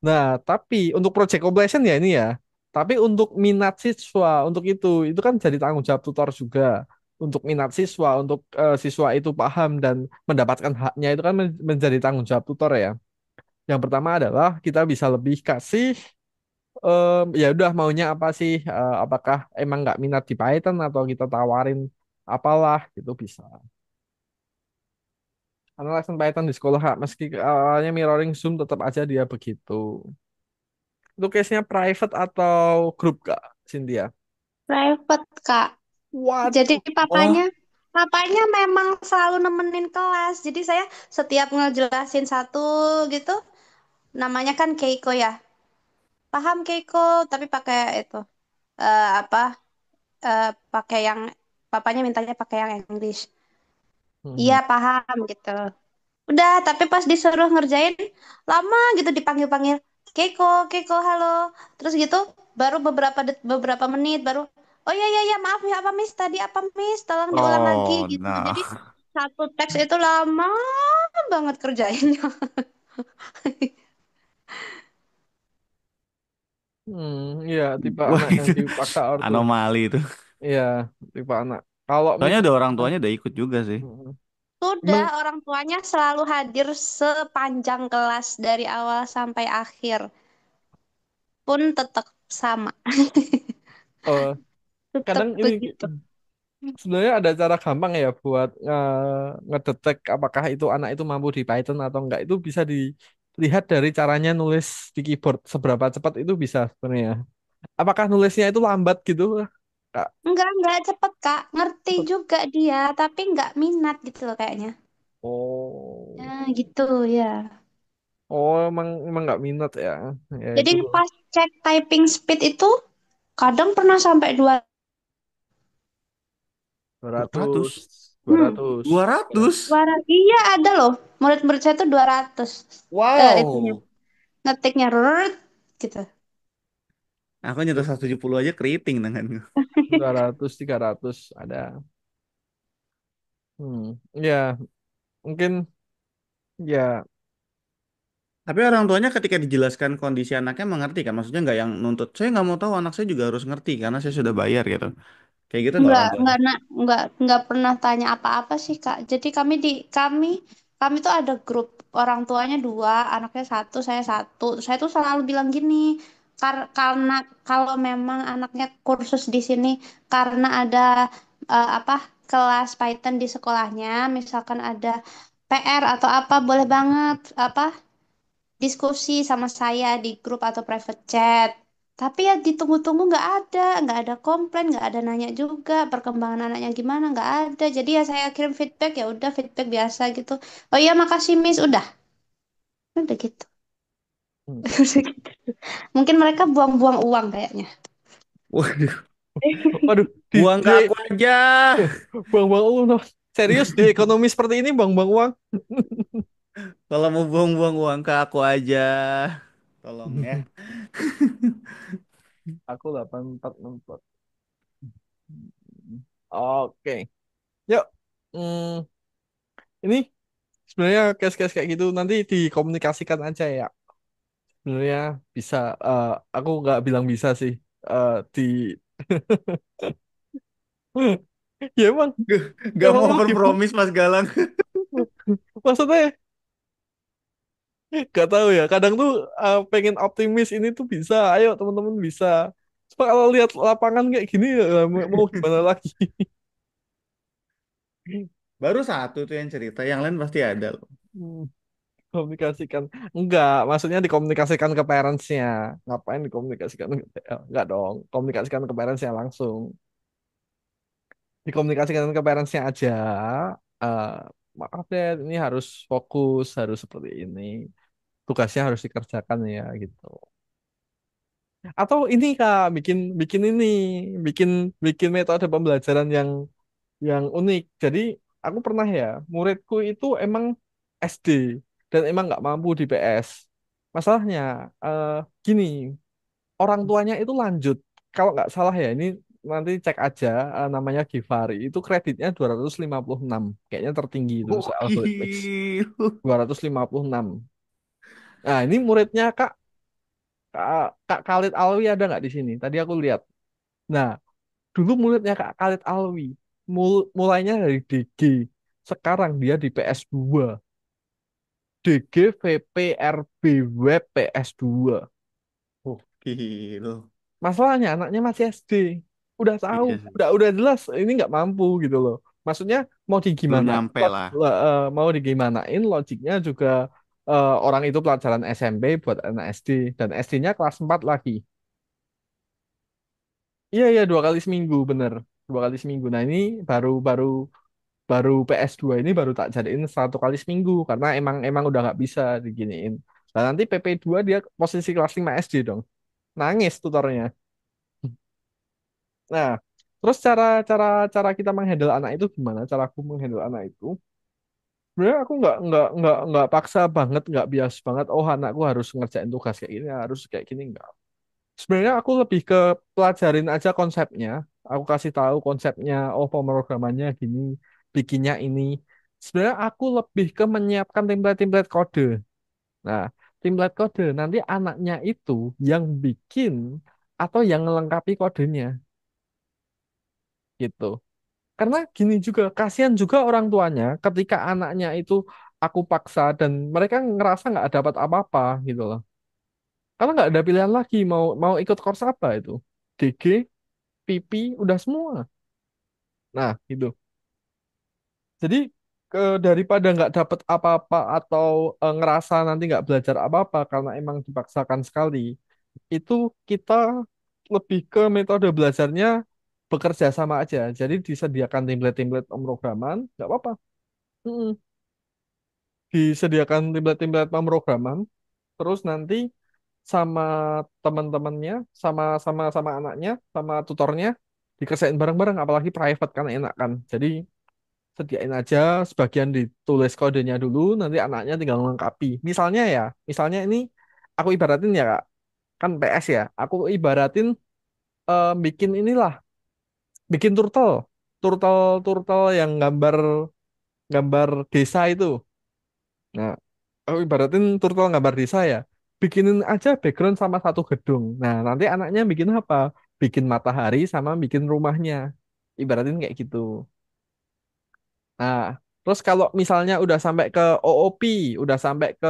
Nah, tapi untuk project completion ya ini ya. Tapi untuk minat siswa, untuk itu kan jadi tanggung jawab tutor juga. Untuk minat siswa, untuk siswa itu paham dan mendapatkan haknya itu kan menjadi tanggung jawab tutor ya. Yang pertama adalah kita bisa lebih kasih ya udah maunya apa sih? Apakah emang nggak minat di Python atau kita tawarin apalah gitu bisa. Karena lesson Python di sekolah Kak, meski awalnya mirroring Zoom tetap aja dia begitu. Itu case-nya private atau grup Kak, Cynthia? Private, Kak. Jadi Waduh. papanya Oh, papanya memang selalu nemenin kelas. Jadi saya setiap ngejelasin satu gitu, namanya kan Keiko ya. Paham Keiko, tapi pakai itu apa? Pakai yang papanya mintanya pakai yang English. Iya, Mhm. paham gitu. Udah, tapi pas disuruh ngerjain lama gitu dipanggil-panggil. Keiko, Keiko, halo. Terus gitu baru beberapa menit baru oh ya ya ya maaf ya apa Miss tadi apa Miss tolong diulang lagi oh gitu. no. Jadi satu teks itu lama banget kerjainnya. Iya, tipe Wah anak yang itu dipaksa ortu. anomali itu. Iya, tipe anak. Kalau Soalnya ada orang misalnya, tuanya udah ikut juga sih. Mhm. Sudah Emang orang tuanya selalu hadir sepanjang kelas dari awal sampai akhir pun tetap sama. eh, Tetap kadang ini begitu. sebenarnya ada cara gampang ya buat ngedetek apakah itu anak itu mampu di Python atau enggak. Itu bisa dilihat dari caranya nulis di keyboard. Seberapa cepat itu bisa sebenarnya. Apakah nulisnya itu lambat gitu, Kak? Enggak cepet Kak. Ngerti Cepet. juga dia, tapi enggak minat gitu loh kayaknya. Oh, Nah, gitu ya. oh emang nggak minat ya, ya Jadi itu pas cek typing speed itu kadang pernah sampai dua. 200, 200. 200. Ya. 200. Iya ada loh. Murid-murid saya tuh 200. Itunya. Wow. Ngetiknya rut gitu. Aku nyentuh 170 aja keriting tanganku. 200, 300 ada. Ya mungkin ya. Tapi orang tuanya ketika dijelaskan kondisi anaknya mengerti kan? Maksudnya nggak yang nuntut, saya nggak mau tahu anak saya juga harus ngerti karena saya sudah bayar gitu. Kayak gitu nggak orang tuanya? Enggak pernah tanya apa-apa sih Kak. Jadi kami tuh ada grup orang tuanya dua, anaknya satu, saya satu. Saya tuh selalu bilang gini, karena kalau memang anaknya kursus di sini karena ada apa kelas Python di sekolahnya, misalkan ada PR atau apa, boleh banget apa diskusi sama saya di grup atau private chat. Tapi ya ditunggu-tunggu nggak ada komplain, nggak ada nanya juga perkembangan anaknya gimana, nggak ada. Jadi ya saya kirim feedback ya udah feedback biasa gitu. Oh iya makasih Miss, udah gitu. Hmm. Mungkin mereka buang-buang uang kayaknya. Waduh, Waduh, buang ke aku aja. buang-buang uang. No. Serius di ekonomi seperti ini buang-buang uang. Kalau mau buang-buang uang ke aku aja. Tolong ya. Aku 8464. Oke. Yuk. Hmm, ini sebenarnya case-case kayak gitu nanti dikomunikasikan aja ya. Sebenarnya bisa, aku nggak bilang bisa sih, di Ya emang, Gak emang mau mau gimana? overpromise Mas Galang. Maksudnya gak tahu ya. Kadang tuh pengen optimis ini tuh bisa. Ayo teman-teman bisa. Cuma kalau lihat lapangan kayak gini ya mau gimana lagi? Baru satu tuh yang cerita, yang lain pasti ada loh. Hmm, Komunikasikan. Enggak, maksudnya dikomunikasikan ke parentsnya. Ngapain dikomunikasikan ke TL? Enggak dong. Komunikasikan ke parentsnya langsung. Dikomunikasikan ke parentsnya aja. eh Maaf deh, ini harus fokus, harus seperti ini. Tugasnya harus dikerjakan ya gitu. Atau ini Kak, bikin bikin ini, bikin bikin metode pembelajaran yang unik. Jadi aku pernah ya, muridku itu emang SD dan emang nggak mampu di PS. Masalahnya eh, gini, orang tuanya itu lanjut. Kalau nggak salah ya, ini nanti cek aja namanya Givari. Itu kreditnya 256. Kayaknya tertinggi itu soal Litbix. Gokil. 256. Nah, ini muridnya Kak Khalid Alwi ada nggak di sini? Tadi aku lihat. Nah, dulu muridnya Kak Khalid Alwi mulainya dari DG. Sekarang dia di PS2. DG VPRB Web PS2. Gokil. Masalahnya anaknya masih SD. Udah tahu, Iya sih. udah jelas ini nggak mampu gitu loh. Maksudnya mau Belum digimana? nyampe lah. Mau digimanain logiknya juga orang itu pelajaran SMP buat anak SD dan SD-nya kelas 4 lagi. Iya iya 2 kali seminggu bener. 2 kali seminggu. Nah ini baru baru baru PS2 ini baru tak jadiin 1 kali seminggu karena emang emang udah nggak bisa diginiin. Nah nanti PP2 dia posisi kelas 5 SD dong. Nangis tutornya. Nah, terus cara cara cara kita menghandle anak itu gimana? Cara aku menghandle anak itu, sebenarnya aku nggak paksa banget, nggak bias banget. Oh, anakku harus ngerjain tugas kayak gini, harus kayak gini nggak. Sebenarnya aku lebih ke pelajarin aja konsepnya. Aku kasih tahu konsepnya. Oh, pemrogramannya gini, bikinnya ini. Sebenarnya aku lebih ke menyiapkan template-template kode. Nah, template kode nanti anaknya itu yang bikin atau yang melengkapi kodenya gitu. Karena gini juga, kasihan juga orang tuanya ketika anaknya itu aku paksa dan mereka ngerasa nggak dapat apa-apa gitu loh. Karena nggak ada pilihan lagi mau mau ikut course apa itu. DG, PP, udah semua. Nah, gitu. Jadi daripada nggak dapat apa-apa atau ngerasa nanti nggak belajar apa-apa karena emang dipaksakan sekali, itu kita lebih ke metode belajarnya bekerja sama aja. Jadi disediakan template-template pemrograman, nggak apa-apa. Mm-mm. Disediakan template-template pemrograman, terus nanti sama teman-temannya, sama anaknya, sama tutornya dikerjain bareng-bareng, apalagi private kan enak kan. Jadi sediain aja sebagian ditulis kodenya dulu, nanti anaknya tinggal melengkapi. Misalnya ini aku ibaratin ya Kak, kan PS ya, aku ibaratin bikin inilah, bikin turtle, turtle yang gambar gambar desa itu. Nah, aku ibaratin turtle gambar desa ya. Bikinin aja background sama satu gedung. Nah, nanti anaknya bikin apa? Bikin matahari sama bikin rumahnya. Ibaratin kayak gitu. Nah, terus kalau misalnya udah sampai ke OOP, udah sampai ke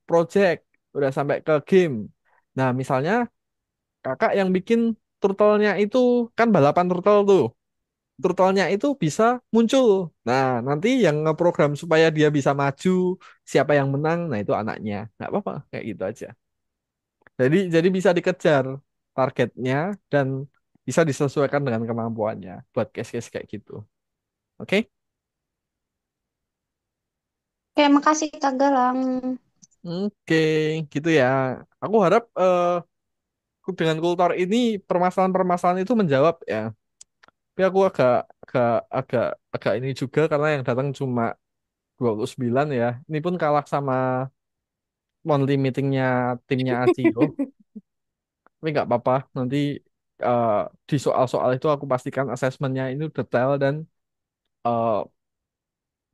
project, udah sampai ke game. Nah, misalnya kakak yang bikin turtle-nya itu kan balapan turtle tuh. Turtle-nya itu bisa muncul. Nah, nanti yang ngeprogram supaya dia bisa maju, siapa yang menang, nah itu anaknya. Nggak apa-apa, kayak gitu aja. Jadi bisa dikejar targetnya dan bisa disesuaikan dengan kemampuannya buat case-case kayak gitu. Oke? Oke, makasih Kak Galang. Oke, gitu ya. Aku harap dengan kultur ini permasalahan-permasalahan itu menjawab ya. Tapi aku agak agak agak agak ini juga karena yang datang cuma 29 ya. Ini pun kalah sama monthly meetingnya timnya Acio. Tapi nggak apa-apa. Nanti eh, di soal-soal itu aku pastikan asesmennya ini detail dan eh,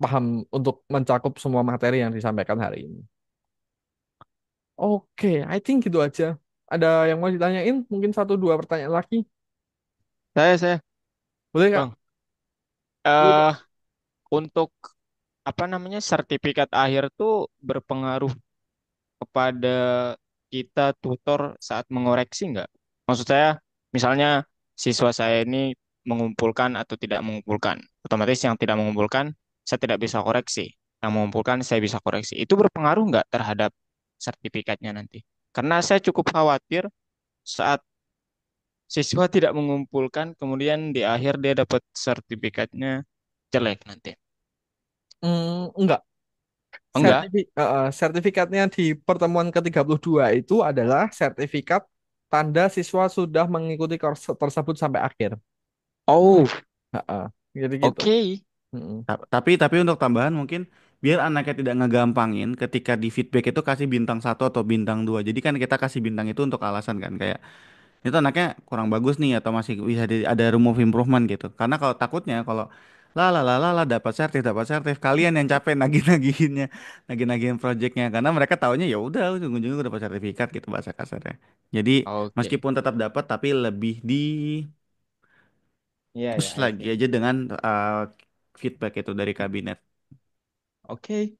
paham untuk mencakup semua materi yang disampaikan hari ini. Oke, I think gitu aja. Ada yang mau ditanyain? Mungkin satu dua pertanyaan lagi. Saya, Boleh Kak? Bang. eh untuk apa namanya sertifikat akhir tuh berpengaruh kepada kita tutor saat mengoreksi nggak? Maksud saya, misalnya siswa saya ini mengumpulkan atau tidak mengumpulkan, otomatis yang tidak mengumpulkan saya tidak bisa koreksi, yang mengumpulkan saya bisa koreksi. Itu berpengaruh nggak terhadap sertifikatnya nanti? Karena saya cukup khawatir saat siswa tidak mengumpulkan, kemudian di akhir dia dapat sertifikatnya jelek nanti. Enggak. Enggak? Sertifikatnya di pertemuan ke-32 itu adalah sertifikat tanda siswa sudah mengikuti course tersebut sampai akhir. Oh, Heeh. Jadi gitu. oke. Mm-mm. Tapi untuk tambahan mungkin biar anaknya tidak ngegampangin ketika di feedback itu kasih bintang 1 atau bintang 2. Jadi kan kita kasih bintang itu untuk alasan kan kayak itu anaknya kurang bagus nih atau masih bisa ada room of improvement gitu. Karena kalau takutnya kalau lah dapat sertif kalian yang capek nagih-nagihinnya nagih-nagihin projectnya karena mereka taunya ya udah ujung-ujungnya udah dapat sertifikat gitu bahasa kasarnya. Jadi Oke. meskipun tetap dapat tapi lebih di Iya, ya, push I lagi see. aja dengan feedback itu dari kabinet. Oke.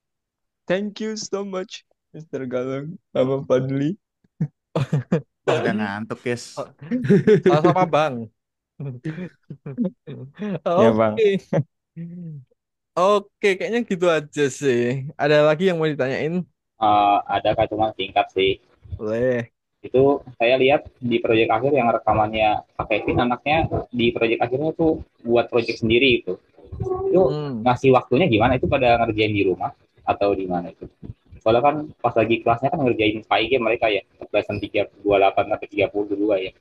Thank you so much, Mr. Galang sama Fadli. Wah, udah ngantuk, guys. Sama-sama Bang. Ya, Bang. Oke. Oke, kayaknya gitu aja sih. Ada lagi yang mau ditanyain? Ada Kak, cuma singkat sih. Boleh. Itu saya lihat di proyek akhir yang rekamannya Kak Kevin, anaknya di proyek akhirnya tuh buat proyek sendiri itu. Itu Hmm. ngasih waktunya gimana? Itu pada ngerjain di rumah atau di mana itu? Soalnya kan pas lagi kelasnya kan ngerjain spy game mereka ya, lesson 328 sampai 32 ya.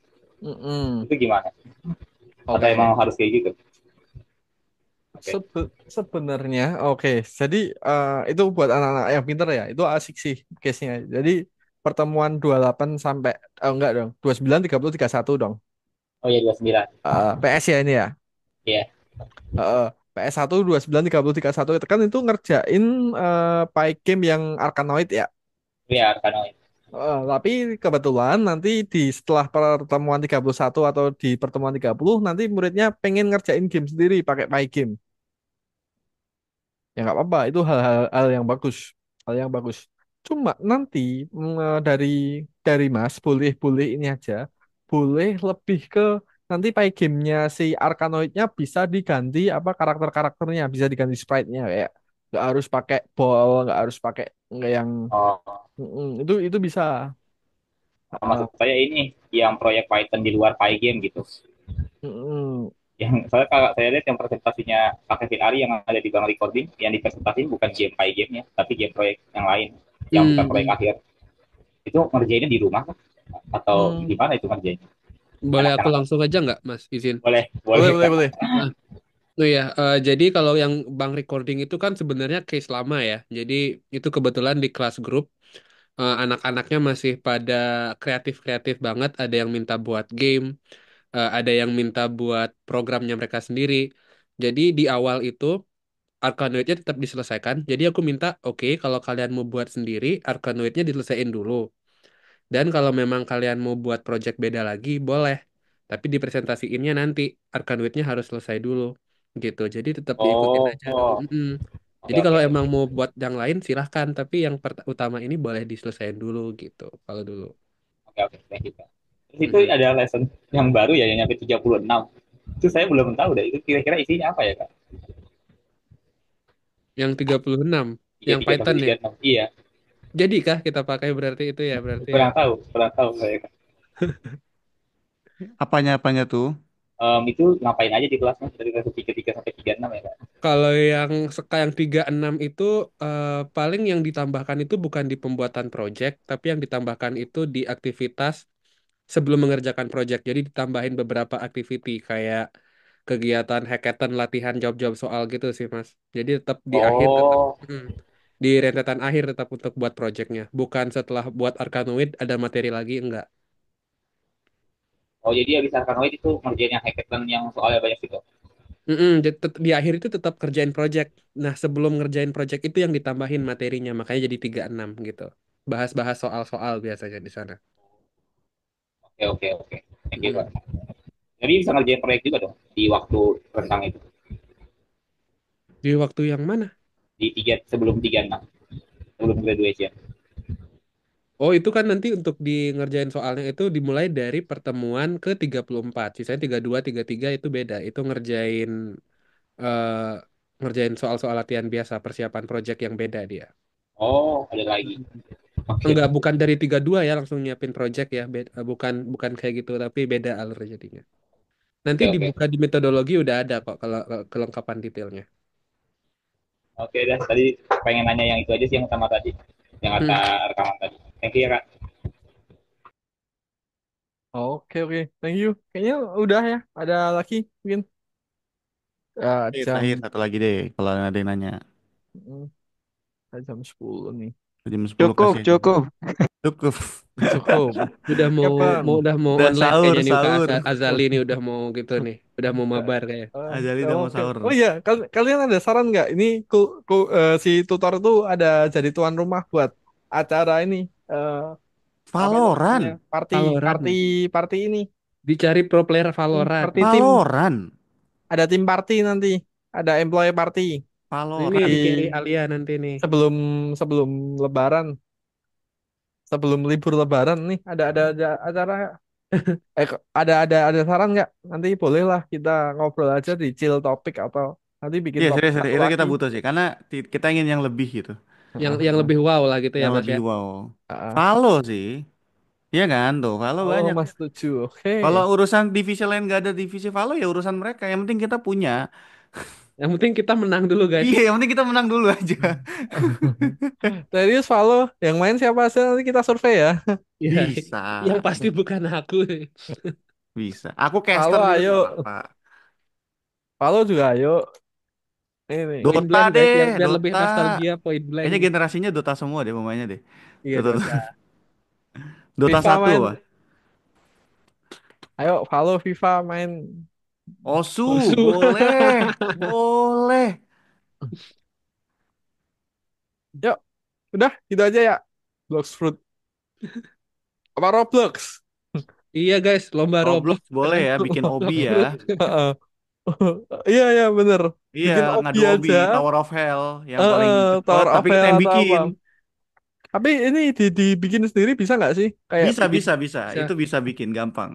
Mm-mm. Itu gimana? Atau Oke. emang harus kayak gitu? Oke. Sebenarnya, oke. Jadi itu buat anak-anak yang pinter ya. Itu asik sih case-nya. Jadi pertemuan 28 sampai enggak dong. 29, 30, satu dong. Oh iya 29. PS ya ini ya. Iya, PS1 29, 30, satu itu kan itu ngerjain pie game yang Arkanoid ya. iya kan. Tapi kebetulan nanti di setelah pertemuan 31 atau di pertemuan 30 nanti muridnya pengen ngerjain game sendiri pakai pie game. Ya nggak apa-apa, itu hal yang bagus, hal yang bagus. Cuma nanti dari Mas boleh ini aja, boleh lebih ke nanti pie gamenya si Arkanoidnya bisa diganti apa karakternya bisa diganti sprite-nya kayak nggak harus pakai ball, nggak harus pakai nggak yang Oh, itu bisa. maksud Uh, saya ini yang proyek Python di luar PyGame gitu. mm, Yang saya kakak saya lihat yang presentasinya Kak Kevin Ari yang ada di Bang Recording yang dipresentasiin bukan game pie gamenya tapi game proyek yang lain yang bukan proyek Hmm, akhir itu ngerjainnya di rumah atau mm. gimana itu ngerjainnya boleh aku anak-anak langsung aja nggak, Mas? Izin. boleh Boleh, boleh boleh, Kak. boleh. Nah, oh ya, jadi kalau yang Bang recording itu kan sebenarnya case lama ya. Jadi itu kebetulan di kelas grup anak-anaknya masih pada kreatif-kreatif banget. Ada yang minta buat game, ada yang minta buat programnya mereka sendiri. Jadi di awal itu Arkanoidnya tetap diselesaikan. Jadi aku minta, oke, kalau kalian mau buat sendiri, Arkanoidnya diselesaikan dulu. Dan kalau memang kalian mau buat project beda lagi, boleh. Tapi dipresentasiinnya nanti, Arkanwidnya harus selesai dulu. Gitu. Jadi tetap diikutin Oh, aja dulu. oh, Mm-mm. oke Jadi oke kalau oke. emang mau buat yang lain, silahkan. Tapi yang utama ini boleh diselesaikan dulu gitu. Kalau dulu. Oke oke thank you Kak. Terus itu Mm-mm. ada lesson yang baru ya yang nyampe 36 itu saya belum tahu deh itu kira-kira isinya apa ya Kak. Yang 36, Iya yang tiga sampai Python tiga ya. enam iya Jadikah kita pakai berarti itu ya berarti ya. kurang tahu saya Kak. Apanya tuh? Itu ngapain aja di kelasnya dari kelas 33 sampai 36 ya Kak. Kalau yang 36 itu paling yang ditambahkan itu bukan di pembuatan project, tapi yang ditambahkan itu di aktivitas sebelum mengerjakan project. Jadi ditambahin beberapa activity kayak kegiatan hackathon, latihan jawab-jawab soal gitu sih, Mas. Jadi tetap di akhir tetap Oh, di rentetan akhir tetap untuk buat projectnya. Bukan setelah buat Arkanoid ada materi lagi enggak. oh jadi habis Arkanoid itu ngerjain yang hackathon yang soalnya banyak gitu. Di akhir itu tetap kerjain project. Nah, sebelum ngerjain project itu yang ditambahin materinya, makanya jadi 36 gitu. Bahas-bahas soal-soal biasanya di sana. Oke oke oke. Thank you Pak. Mm. Jadi bisa ngerjain proyek juga dong di waktu rentang itu. Di waktu yang mana? di tiga sebelum 36 sebelum graduation. Oh, itu kan nanti untuk di ngerjain soalnya itu dimulai dari pertemuan ke 34. Sisanya 32, 33 itu beda. Itu eh, ngerjain soal-soal latihan biasa, persiapan project yang beda dia. Oh, ada lagi. Oke, Enggak, bukan dari 32 ya langsung nyiapin project ya. Bukan bukan kayak gitu, tapi beda alur jadinya. Nanti oke, oke. dibuka di metodologi udah ada kok kalau kelengkapan detailnya. Oke, dah tadi pengen nanya yang itu aja sih yang utama tadi, yang kata Hmm. rekaman tadi. Thank you ya, Kak. Oke, oke. Thank you. Kayaknya udah ya. Ada lagi mungkin. Terakhir Jam satu lagi deh kalau ada yang nanya. mm, jam 10 nih. Jam 10 Cukup, kasih aja. cukup. Cukup. Cukup. Udah Kapan? mau Udah online sahur, kayaknya nih Kak sahur. Azali nih udah mau gitu nih. Udah mau mabar kayak. Ajali udah mau Oke. sahur. Oh iya, kalian ada saran nggak? Ini si tutor itu ada jadi tuan rumah buat acara ini. eh Apa itu namanya? Valorant. Party, party, Valorant. party ini. Dicari pro player Valorant. Party tim. Valorant. Ada tim party nanti. Ada employee party Ini di Valorant. di carry Alia nanti nih. sebelum sebelum Lebaran, sebelum libur Lebaran nih ada acara. Ada saran nggak? Nanti bolehlah kita ngobrol aja di chill topik atau nanti bikin Iya, topik serius, serius. satu Itu lagi. kita butuh sih. Karena kita ingin yang lebih gitu. Yang lebih wow lah gitu ya, Yang Bas lebih ya. wow. Ah, Valo sih. Iya kan? Tuh, Valo oh, banyak. Mas setuju. Oke. Kalau urusan divisi lain gak ada divisi Valo ya urusan mereka. Yang penting kita punya. Yang penting kita menang dulu, guys. Iya, yang penting kita menang dulu aja. Serius, Valo, yang main siapa aja nanti kita survei ya. Ya, Bisa. yang pasti bukan aku. Bisa. Aku caster Valo, juga gak ayo. apa-apa. Valo juga ayo. Ini. Point Dota blank, guys, deh, biar lebih Dota. nostalgia point blank. Kayaknya generasinya Dota semua deh pemainnya deh. Iya, Dota, Dota. Dota FIFA satu main. apa? Ayo, Valo, FIFA main. Osu, Musuh. boleh. Boleh. Yuk, udah gitu aja ya. Blox Fruit. Apa Roblox? Iya, guys, lomba Roblox Roblox boleh kan. ya, bikin obi ya. Fruit. Heeh. Iya, iya, bener. Iya, Bikin obi ngadu obi, aja. Tower of Hell yang paling cepet, Tower of tapi kita Hell yang atau apa. bikin. Tapi ini dibikin sendiri bisa nggak sih? Kayak Bisa, bikin. bisa, bisa. Itu Bisa. bisa bikin gampang.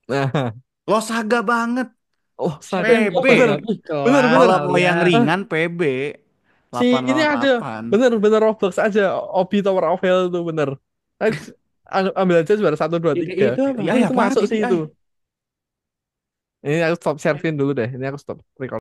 Nah, Losaga banget. oh, Siapa Saga. yang Oh, PB. bener. olahraga? Bener, Kelas bener. Kalau mau yang kalian. Ah, ringan PB si ini ada. 888. Bener Roblox aja. Obi Tower of Hell tuh bener. Eh, Ambil aja juara 1, 2, 3. Itu apa? KPI Itu apaan masuk sih KPI? itu. Ini aku stop sharein dulu deh. Ini aku stop record.